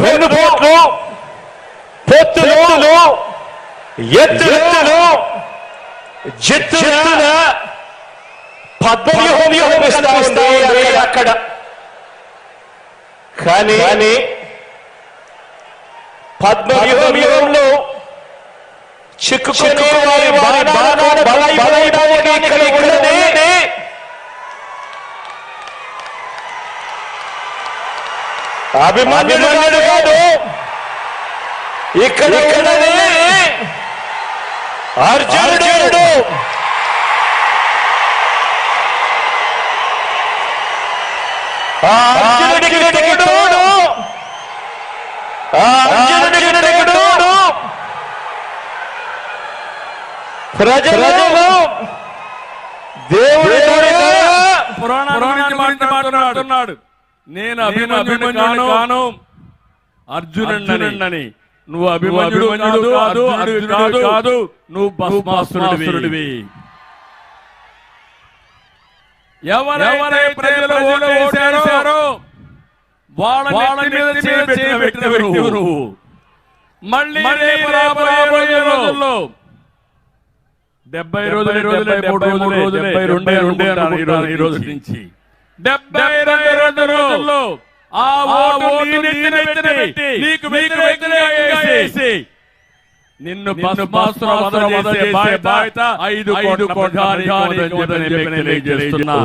వెన్నుపోట్లు, పొత్తులు, ఎత్తులు, జిత్తున పద్మవ్యూహం కనిపిస్తాయి అక్కడ. కానీ పద్మవ్యూహంలో చిక్కుకునే వారి బాణాలను బలైపోవడానికి అభిమన్యుడు కాదు, ఇక్కడ అర్జునుడు. అర్జునుడికి తోడు, అర్జునుడికి తోడు ప్రజలను దేవుడు మాట్లాడుతున్నాడు. నేను అభిమన్యుడు కాను, అర్జునుడని. నువ్వు అభిమన్యుడు కాదు, నువ్వు భస్మాసురుడివి. ఎవరైతే ప్రజలు ఓటేశారో వాళ్ళ మీద పెట్టిన వ్యక్తివి నువ్వు. మళ్ళీ రాబోయే రోజుల్లో 70 రోజులు, 73 రోజులు, 72 ఈ రోజు నుంచి 72 రోజుల్లో ఆ ఓటు నీకు వ్యతిరేకంగా వేసి నిన్ను భస్మాసుర చేసే బాధ్యత 5 కోట్ల ప్రజానీకానికి తెలియజేస్తున్నా.